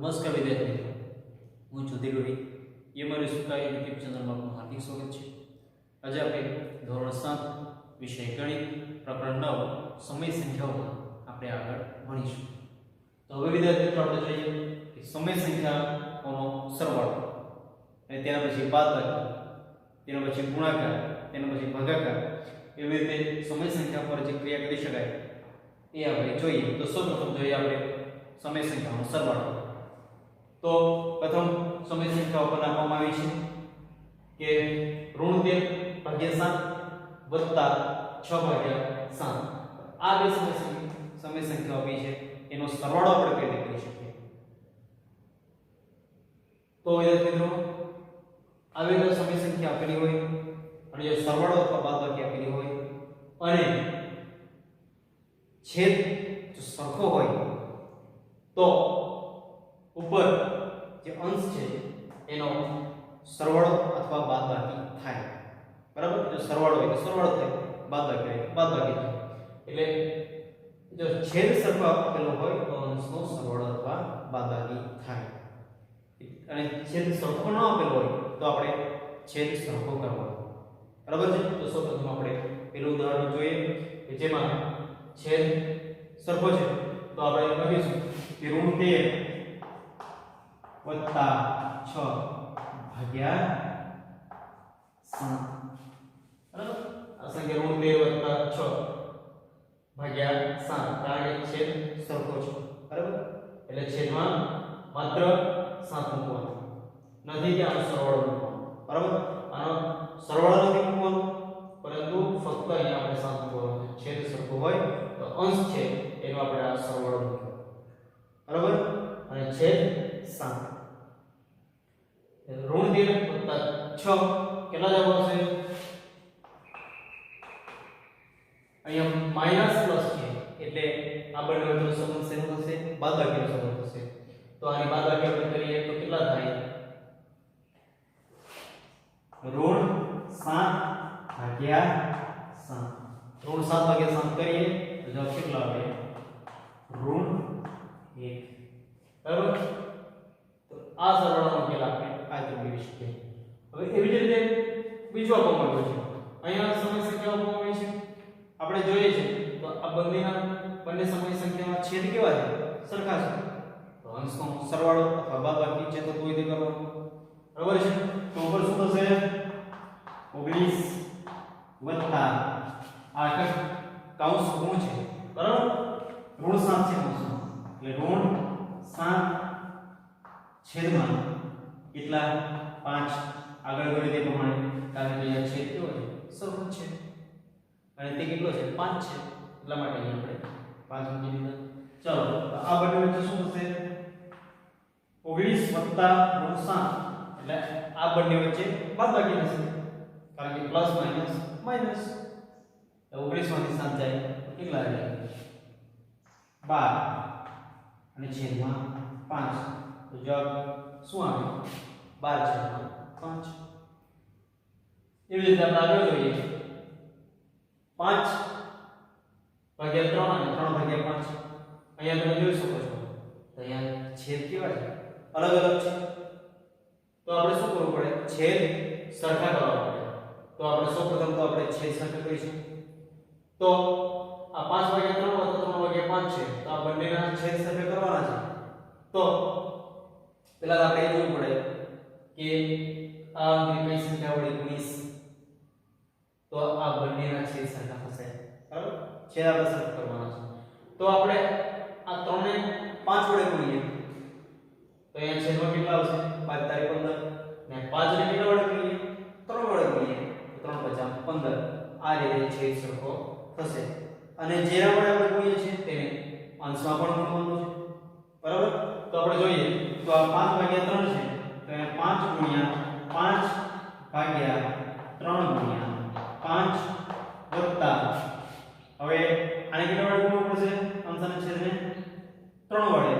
નમસ્કાર વિદ્યાર્થી મિત્રો, હું જ્યોતિ રવિ અમારી સુકા યુટ્યુબ ચેનલમાં આપનું હાર્દિક સ્વાગત છે. આજે આપણે ધોરણ 7 વિષય ગણિત પ્રકરણ 9 સમય સંખ્યાઓમાં આપણે આગળ ભણીશું. તો હવે વિદ્યાર્થી મિત્રો આપણે જોઈએ કે સમય સંખ્યાઓનો સરવાળો અને તેના પછી બાદબાકી, તેના પછી ગુણાકાર, તેના પછી ભાગાકાર, એવી રીતે સમય સંખ્યા પર જે ક્રિયા કરી શકાય એ આપણે જોઈએ. તો સૌપ્રથમ જોઈએ આપણે સમય સંખ્યાઓનો સરવાળો. તો પ્રથમ સમય સંખ્યાઓ પર આપવામાં આવી છે કે ઋણ 13 ભાગ્યા 7 વત્તા 6 ભાગ્યા 7. આ બે સમય સંખ્યાઓ આપી છે, એનો સરવાળો આપણે કેવી રીતે કરી શકીએ? તો વિદ્યાર્થી મિત્રો, આવેલો સમય સંખ્યા આપેલી હોય અને જો સરવાળો અથવા બાદબાકી આપેલી હોય અને છેદ જો સરખો હોય તો ઉપર જે અંશ છે એનો સરવાળો અથવા બાદબાકી થાય. બરાબર? જો સરવાળો હોય તો સરવાળો થાય, બાદબાકી હોય તો બાદબાકી થાય. એટલે જો છેદ સરખો આપેલો હોય તો અંશનો સરવાળો અથવા બાદબાકી થાય. અને છેદ સરખો ન આપેલો હોય તો આપણે છેદ સરખો કરવાનો. બરાબર છે? તો સૌપ્રથમ આપણે પેલું ઉદાહરણ જોઈએ કે જેમાં છેદ સરખો છે. તો આપણે કહીશું કે ઋણ 13 વત્તા 6 ભાગ્યા 7. બરાબર? આ સંખ્યા ઋણ 13 વત્તા 6 ભાગ્યા 7, કારણ કે છેદ સરખો છે. બરાબર? એટલે છેદમાં માત્ર 7 મૂકવાનો, નથી કે આનો સરવાળો મૂકવાનો. બરાબર? આનો સરવાળો નથી મૂકવાનો, પરંતુ ફક્ત અહીંયા આપણે 7 મૂકવાનો. છેદ સરખો હોય તો અંશ છે એનો આપણે આ સરવાળો મૂક્યો. બરાબર? અને છેદ 7. ઋણ 13 વત્તા 6 કેટલા જવાબ આવશે? અહીંયા માઈનસ પ્લસ છે એટલે આ બંને વચ્ચેનો સંબંધ શેનો થશે? બાદબાકીનો સંબંધ થશે. તો આની બાદબાકી આપણે કરીએ તો કેટલા થાય? ઋણ 7 ભાગ્યા 7. ઋણ 7 ભાગ્યા 7 કરીએ તો જવાબ કેટલા આવે? ઋણ 1. બરાબર? તો આ સરવાળાનો ઉકેલ આપણે આ રીતે મેળવી શકીએ. હવે એવી જ રીતે બીજો આપવામાં આવ્યો છે. અહીંયા સમય સંખ્યાઓ આપવામાં આવી છે. આપણે જોઈએ છે તો આ બંને સમય સંખ્યામાં છેદ કેવા છે? સરખા છે. તો અંશનો સરવાળો અથવા બાદબાકી છે તો કોઈ રીતે કરવાનો? બરાબર છે? તો ઉપર શું થશે? 19 વત્તા આ કૌંસ ગુણ છે. બરાબર? ઋણ 7 છે કૌંસમાં. એટલે ઋણ 7 છેદમાં કેટલા? 5. આગળ ગણી તે પ્રમાણે, કારણ કે અહીંયા છેદ કેવો છે? સરખો છે. અને તે કેટલો છે? 5 છે. એટલા માટે અહીંયા આપણે 5 મૂકી દીધા. ચાલો, તો આ બંને વચ્ચે શું થશે? 19 વત્તા ઋણ 7 એટલે આ બંને વચ્ચે બાદબાકી થશે, કારણ કે પ્લસ માઈનસ માઈનસ. 19 માંથી 7 જાય તો કેટલા રહે? 12 અને છેદમાં 5. તો જવાબ શું આવે? 12/5. એવી રીતે આપણે આગળ જોઈએ 5 ભાગ્યા 3 અને 3 ભાગ્યા 5. અહીંયા તમે જોઈ શકો છો તો અહીંયા છેદ કેવા છે? અલગ અલગ છે. તો આપણે શું કરવું પડે? છેદ સરખા કરવા પડે. તો આપણે સૌપ્રથમ તો આપણે છેદ સરખા કરીશું. તો આ 5 ભાગ્યા 3 વત્તા 3 ભાગ્યા 5 છે. તો આ બંનેના છેદ સરખા કરવાના છે. તો પહેલા આપણે એ જોવું પડે કે આ અંકની કઈ સંખ્યા વડે ગુણીશ તો આ બંનેના છેદ સરખા થશે. બરાબર? છેદ આપણે સરખા કરવાના છે. તો આપણે આ 3 ને 5 વડે ગુણીએ તો અહીંયા છેદમાં કેટલા આવશે? 5 તારી 15. ને 5 ને કેટલા વડે ગુણીએ? 3 વડે ગુણીએ તો 3 5 15. આ રીતે છેદ સરખો થશે. અને જેના વડે આપણે ગુણીએ છીએ તેને અંશમાં પણ ગુણવાનું છે. બરાબર? તો આપણે જોઈએ તો આ 5 ભાગ્યા 3 છે. તો અહીંયા 5 ગુણ્યા 5 ભાગ્યા 3 ગુણ્યા 5 વત્તા, હવે આને કેટલા વડે ગુણવું પડશે? અંશ અને છેદને 3 વડે.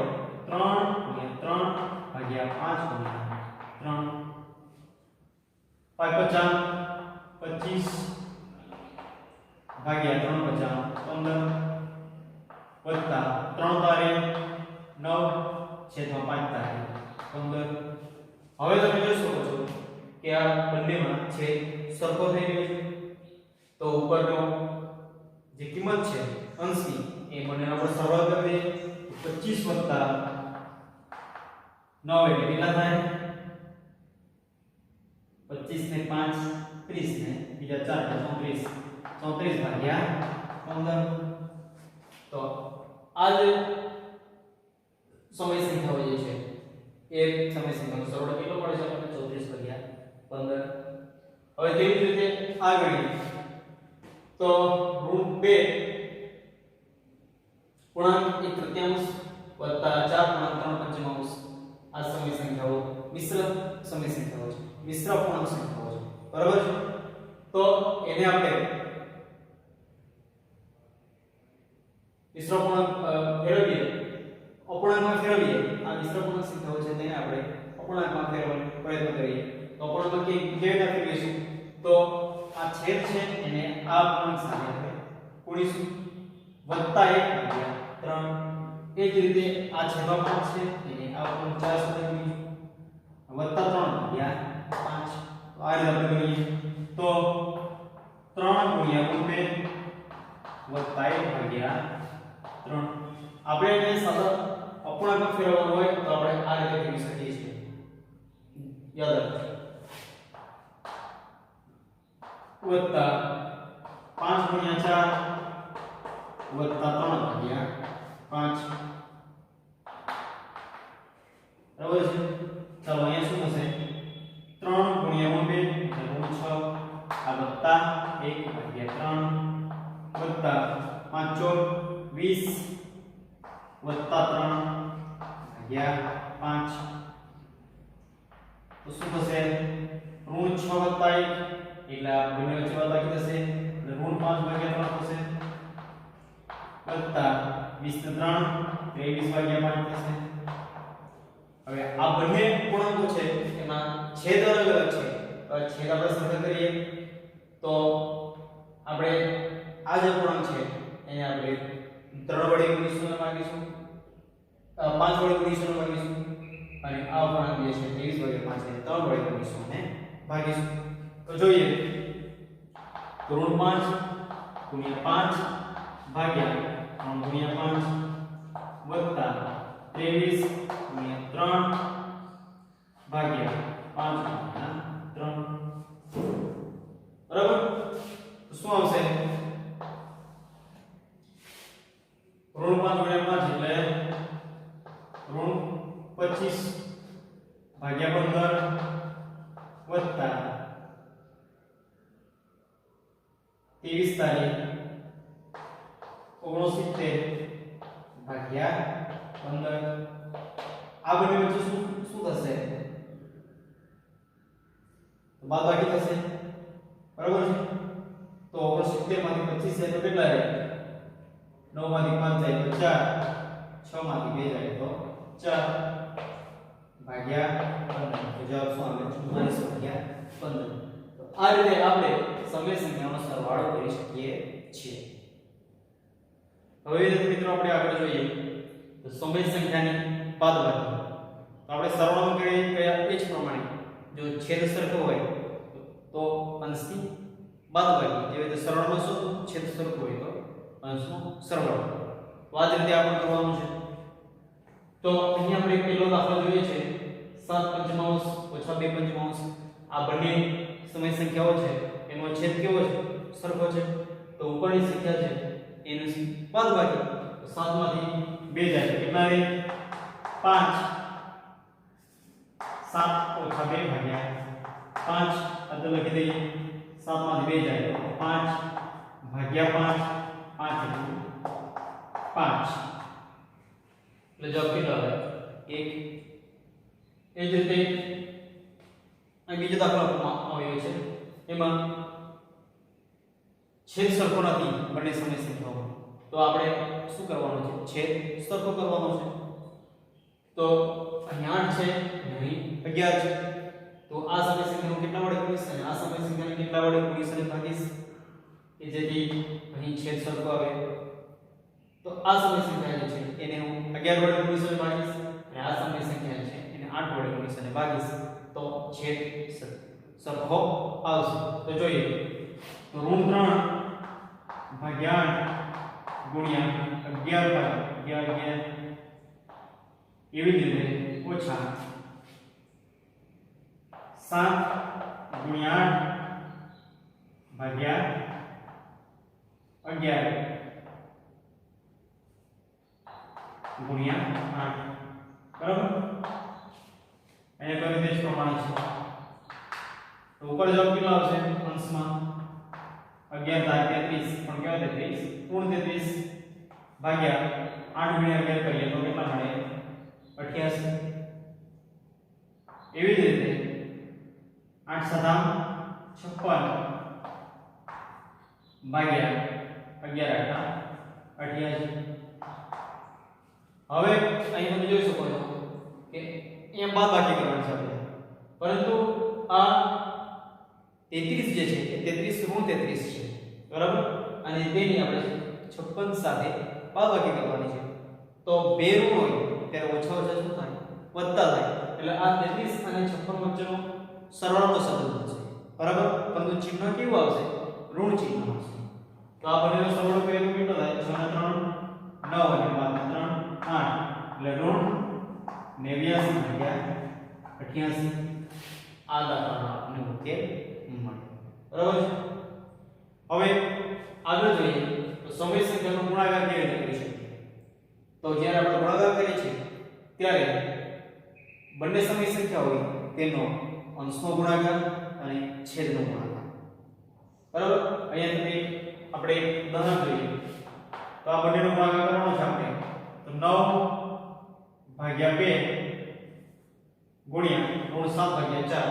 3 ગુણ્યા 3 ભાગ્યા 5 ગુણ્યા 3. 5 25 ભાગ્યા 3 50 15 વત્તા 3 તારે 9 છેદમાં 5 થાય 15. હવે તમે જોઈ શકો છો કે આ બંનેમાં છેદ સરખો થઈ રહ્યો છે, તો ઉપરનો જે કિંમત છે અંશની એ બંનેનો આપણે સરવાળો કરી દઈએ. 25 + 9 એટલે કેટલા થાય? 25 ને 5 30 ને બીજા 4 એટલે 34 ભાગ્યા 15. તો આ જે સમય સંખ્યાઓ જે છે એ સમય સંખ્યાનો સરવાળો કેટલો મળે છે આપણને? 34 ભાગ્યા 15. હવે તેવી જ રીતે આગળ તો √2 પૂર્ણાંક 1/3 વત્તા 4.3/5 આ સમય સંખ્યાઓ મિશ્ર સમય સંખ્યાઓ છે, મિશ્ર પૂર્ણાંક સંખ્યાઓ છે, બરાબર છે. તો એને આપણે મિશ્ર પૂર્ણાંક ફેરવીએ, અપૂર્ણાંકમાં ફેરવીએ. આ મિશ્ર પૂર્ણાંક સંખ્યાઓ છે તેને આપણે અપૂર્ણાંકમાં ફેરવવાનો પ્રયત્ન કરીએ. તો અપૂર્ણાંકમાં કેવી રીતે ફેરવીશું? તો આ છેદ છે એને આ પૂર્ણાંક સાથે આપણે ગુણીશું +1/3. એ જ રીતે આ છેદમાં 5 છે એને આ પૂર્ણાંક 4 સાથે ગુણીશું +3/5. તો આ રીતે આપણે કરીએ તો 3 × √2 +1/3. આપણે એને સતત અપૂર્ણાંકમાં ફેરવવાનું હોય તો આપણે આ રીતે કરી શકીએ છીએ. યાદ રાખજો વત્તા 5 × 4 વત્તા 3/5. બરાબર છે. ચાલો અહીંયા શું થશે? 3 × √2 એટલે √6 આ વત્તા 1/3 વત્તા 5 × 20 વત્તા 3/5. તો શું થશે? √6 વત્તા 1 એટલે આ બંને વચ્ચે બાદબાકી થશે એટલે √5/3 થશે વત્તા 20 ને 3 23/5 થશે. હવે આ બંને પૂર્ણાંકો છે એમાં છેદ અલગ અલગ છે, તો છેદ આપણે સરખા કરીએ તો આપણે આ જે પૂર્ણાંક છે એને આપણે 3 વડે ગુણીશું અને ભાગીશું, 5 વડે ગુણીશું અને ભાગીશું, અને આ પૂર્ણાંક જે છે 23/5 ને 3 વડે ગુણીશું અને ભાગીશું. તો જોઈએ તો √5 × 5 ભાગ્યા 3 × 5 વત્તા 23 × 3 ભાગ્યા 5/3. બરાબર. તો શું આવશે? ઋણ 5 × 5 એટલે ઋણ 25 ભાગ્યા 15 વત્તા 23 તારીખ 69 ભાગ્યા 15. આ બંને વચ્ચે શું થશે? તો બાદબાકી થશે, બરાબર છે. તો 69 માંથી 25 જાય તો કેટલા રહે? 9 માંથી 5 જાય તો 4, 6 માંથી 2 જાય તો 4 ભાગ્યા 15. તો જવાબ શું આવે? 44/15. તો આ રીતે આપણે સમય સંખ્યાનો સરવાળો કરી શકીએ છીએ. હવે મિત્રો આપણે આગળ જોઈએ તો સમય સંખ્યાની બાદબાકી. તો આપણે સરવાળો કરીએ કયા? એ જ પ્રમાણે જો છેદ સરખો હોય તો અંશની બાદબાકી, જેવી રીતે સરવાળામાં શું છેદ સરખો હોય તો અંશનો સરવાળો. તો આ જ રીતે આપણે કરવાનું છે. તો અહીં આપણે પહેલો દાખલો જોઈએ છે 7/5 ઓછા 2/5. આ બંને સમય સંખ્યાઓ છે એનો છેદ કેવો છે? સરખો છે. તો ઉપરની સંખ્યા છે એની બાદબાકી, તો 7 માંથી 2 જાય કેટલા રહે? 5. 7 ઓછા 2 ભાગ્યા 5 અદલ લખી દઈએ. 7 માંથી 2 જાય તો 5 ભાગ્યા 5 5 એટલે જવાબ કેટલો આવે? 1. એ જ રીતે આ બીજો દાખલો આવ્યો છે. એમાં છેદ સરખો નથી બંને સમય સંખ્યાઓ, તો આપણે શું કરવાનું છે? છેદ સરખો કરવાનો છે. તો અહીં 8 છે અને અહીં 11 છે. તો આ સમય સંખ્યાનો કેટલા વડે ગુણીશ અને આ સમય સંખ્યાને કેટલા વડે ગુણીશ અને ભાગીશ કે જેથી અહીં છેદ સરખો આવે. તો આ સમય સંખ્યા જે છે એને હું 11 વડે ગુણીશ અને ભાગીશ અને અને આ સમય સંખ્યા છે એને 8 વડે ગુણીશ અને ભાગીશ તો છેદ સરખો આવશે. તો જોઈએ તો ઋણ 3 ભાગ્યા 8 ગુણ્યા 11 ભાગ્યા 11 એવી જ રીતે ઓછા 7 ગુણ્યા 8 ભાગ્યા 11 ગુણ્યા 8 બરાબર. અહીંયા કરી દેશ પ્રમાણે છે તો ઉપર જવાબ કેટલો આવશે અંશમાં 11 * 33 પણ કેવા 33 પૂર્ણ 33 ભાગ્યા 8 ગુણ્યા 11 કરીએ તો કેટલા મળે 88. એવી જ રીતે 8 * 56 ભાગ્યા 11 * 88. હવે અહીં તમે જોઈ શકો છો કે અહીંયા બાદબાકી કરવાની છે આપણે, પરંતુ આ 33 જે છે એ 33 ઋણ 33 છે બરાબર, અને તેની આપણે 56 સાથે બાદબાકી કરવાની છે. તો બે ઋણ હોય ત્યારે ઓછા ઓછા શું થાય વધતા થાય, એટલે આ 33 અને 56 વચ્ચેનો સરવાળોનો સંબંધ છે બરાબર, પરંતુ ચિહ્ન કેવું આવશે ઋણ ચિહ્ન આવશે. તો આ બંનેનો સરવાળો કરીએ તો કેટલો થાય 6 * 3 9 અને 5 * 3 8 એટલે ઋણ 89 ભાગ્યા 88. આ દાખલાનો આપણને ઉકેલ મળે બરાબર છે. હવે આગળ જોઈએ તો સમય સંખ્યાનો ગુણાકાર કેવી રીતે કરી શકીએ. તો જ્યારે આપણે ગુણાકાર કરીએ છીએ ત્યારે બંને સમય સંખ્યા હોય તેનો અંશનો ગુણાકાર અને છેદનો ગુણાકાર બરાબર. અહીંયા તમે આપણે ઉદાહરણ જોઈએ તો આ બંનેનો ગુણાકાર કરવાનો છે આપણે, તો 9 ભાગ્યા 2 ગુણ્યા ઋણ 7 ભાગ્યા 4.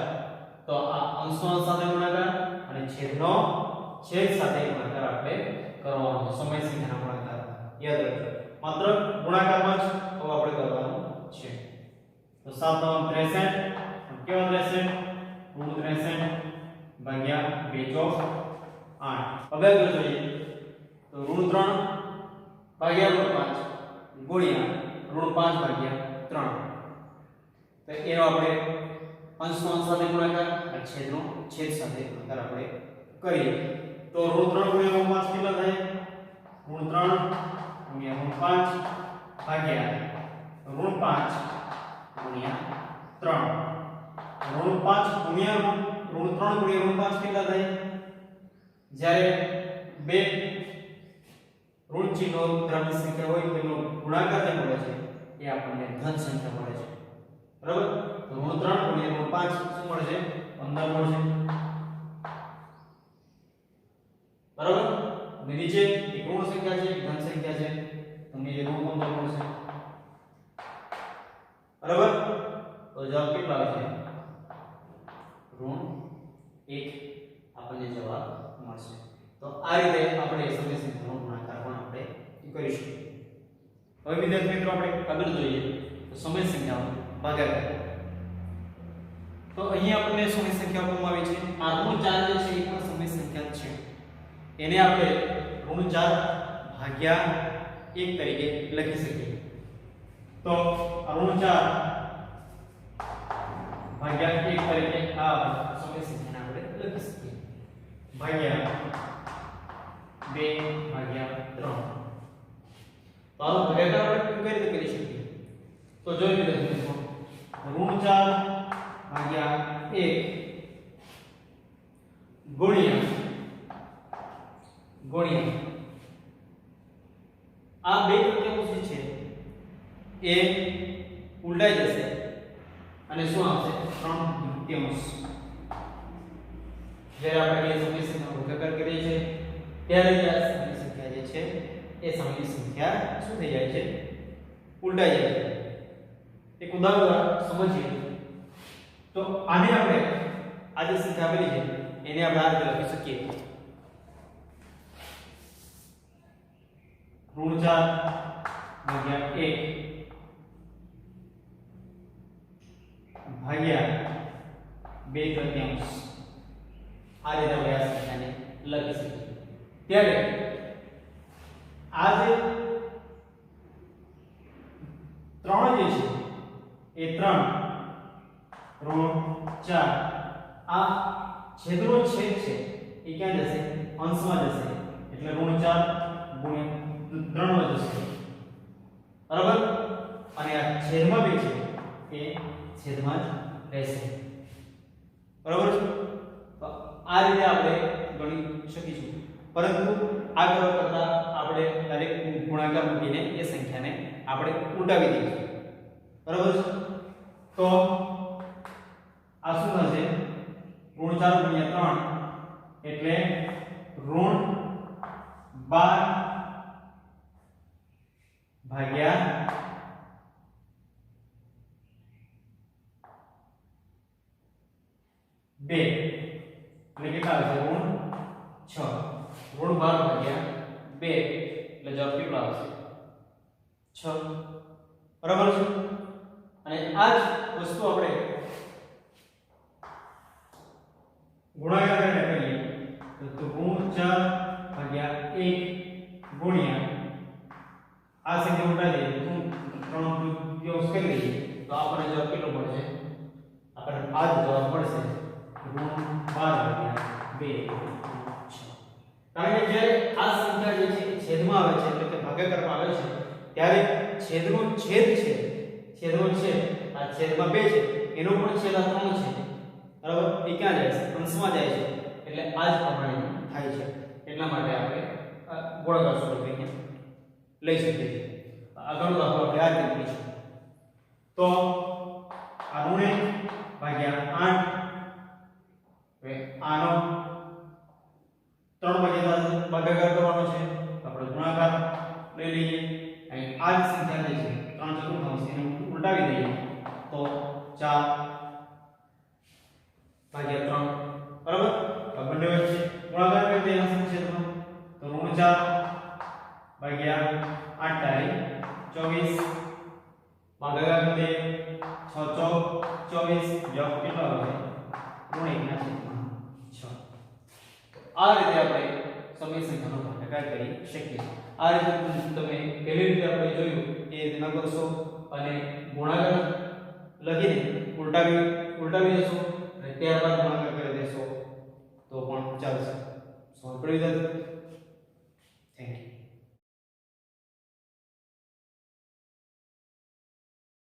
તો આ અંશનો અંશ સાથે ગુણાકાર અને છેદનો છેદ સાથે ગુણાકાર આપણે કરવાનો છે. સમય સંખ્યાના ગુણાકાર યાદ રાખજો, માત્ર ગુણાકારમાં જ આપણે કરવાનું છે. તો 7 * 9 = 63 કેવા 63 ઋણ 63 ભાગ્યા 2 * 8. હવે આગળ જોઈએ તો ઋણ 3 ભાગ્યા ઋણ 5 ગુણ્યા ઋણ 5 ભાગ્યા 3. તો એનો આપણે અંશનો અંશ સાથે ગુણાકાર અને છેદનો છેદ સાથે ગુણાકાર આપણે કરીએ તો ઋણ 3 ગુણ્યા ઋણ 5 કેટલા થાય ઋણ 3 ગુણ્યા ઋણ 5 ભાગ્યા ઋણ 5 ગુણ્યા 3. ઋણ 5 ગુણ્યા ઋણ 3 ગુણ્યા ઋણ 5 કેટલા થાય, જ્યારે બે ઋણ ચિહ્નો ધરાવતી સંખ્યા હોય તેનો ગુણાકાર જે મળે છે એ આપણને ધન સંખ્યા મળે છે બરાબર. તો ઋણ 3 ગુણ્યા ઋણ 5 શું મળે છે 15 મળશે બરાબર. અને નીચે એક ઋણ સંખ્યા છે એક ધન સંખ્યા છે, તમને એ ઋણ 15 મળશે બરાબર. તો જવાબ કેટલો આવશે ઋણ 1 આપણને જવાબ મળશે. તો આ રીતે આપણે સમય સંખ્યાનો ગુણાકાર પણ આપણે કરીશું. હવે વિદ્યાર્થી મિત્રો આપણે આગળ જોઈએ તો સમય સંખ્યાનો ભાગાકાર. તો અહીંયા આપણને સમય સંખ્યા આપવામાં આવી છે. આ ઋણ 4 જે છે એ પણ સમય સંખ્યા છે, એને આપણે ઋણ 4 ભાગ્યા 1 તરીકે લખી શકીએ. તો ઋણ 4 ભાગ્યા 1 તરીકે આ સમય સંખ્યાને આપણે લખી શકીએ ભાગ્યા 2 ભાગ્યા 3. તો આનો ભાગાકાર આપણે કઈ રીતે કરી શકીએ તો જોઈ લો મિત્રો, ઋણ 4 ભાગ્યા 1 ગુણ્યા આ બે તૃતીયાંશ છે એ ઉલટાઈ જશે અને શું આવશે 3 તૃતીયાંશ. જ્યારે આપણે એ સમય સંખ્યાનો ભાગાકાર કરીએ છીએ ત્યારે આ સમય સંખ્યા જે છે એ સમયની સંખ્યા શું થઈ જાય છે ઉલટાઈ જાય છે. એક ઉદાહરણ સમજીએ તો આને આપણે આ જે સંખ્યા આપેલી છે એને આપણે આ રીતે લખી શકીએ ઋણ 4 ભાગ્યા 1 ભાગ્યા 2 તૃતીયાંશ. આ રીતે આપણે આ સંખ્યાને લખી શકીએ. ત્યારે આ જે 3 જે છે એ 3 ઋણ 4 આ છેદનો છેદ છે એ ક્યાં જશે અંશમાં જશે એટલે ઋણ 4 ગુણ્યા 3 માં જશે બરાબર અને આ છેદમાં 2 છે એ છેદમાં જ રહેશે બરાબર તો આ રીતે આપણે ગણી શકીશું પરંતુ આ કરવા કરતા આપણે ડાયરેક્ટ ગુણાકાર મૂકીને એ સંખ્યાને આપણે ઉલટાવી દઈશું બરાબર તો આ શું થશે ઋણ 4 ગુણ્યા 3 એટલે ઋણ 12 ભાગ્યા 2 એટલે કેટલા આવશે ઋણ 6 ઋણ 12 ભાગ્યા 2 એટલે જવાબ કેટલો આવશે 6 બરાબર છે અને આ જ વસ્તુ આપણે ગુણાકાર કરીને કરીએ તો ઋણ 4 ભાગ્યા 1 ગુણ્યા આ સંખ્યા ઉડાડી દઈએ તો 3 ઉપયોગ કરી દઈએ તો આપણને જવાબ કેટલો મળશે આપણને આ જ જવાબ મળશે ઋણ 12 ભાગ્યા 2 કારણ કે જ્યારે આ સંખ્યા જે છે છેદમાં આવે છે એટલે કે ભાગાકારમાં આવે છે ત્યારે છેદનો છેદ છે છેદનો છેદ આ છેદમાં 2 છે એનો પણ છેદ આ 3 છે બરાબર એ ક્યાં જાય છે અંશમાં જાય છે એટલે આ જ પ્રમાણે થાય છે એટલા માટે આપણે ગુણાકાર સ્વરૂપે લઈ શકીએ છીએ આગળનો દાખલો આપણે આ રીતે લઈશું તો આ ઋણ 1 ભાગ્યા 8 હવે આનો 3 ભાગાકાર કરવાનો છે આપણે ગુણાકાર લઈ લઈએ અને આ જ સંખ્યા જે છે 3 ચતુર્થાંશ એને ઉલટાવી દઈએ તો 4 ભાગ્યા 3 બરાબર આ બંને વચ્ચે ગુણાકાર કરી દઈએ આ સંખ્યાનો તો ઋણ 4 ભાગ્યા 8 તારી 24 ભાગાકાર કરી દઈએ 6 24 જવાબ કેટલો આવશે ઋણ 1 ના છેદમાં 6 આ રીતે આપણે સમય સંખ્યાનો ભાગાકાર કરી શકીએ આ રીતે તમે પહેલી રીતે આપણે જોયું એ રીતે ન કરશો અને ગુણાકાર લખીને ઉલટાવી દેશો અને ત્યારબાદ ગુણાકાર કરી દેશો તો પણ ચાલશે સમજ પડી જશે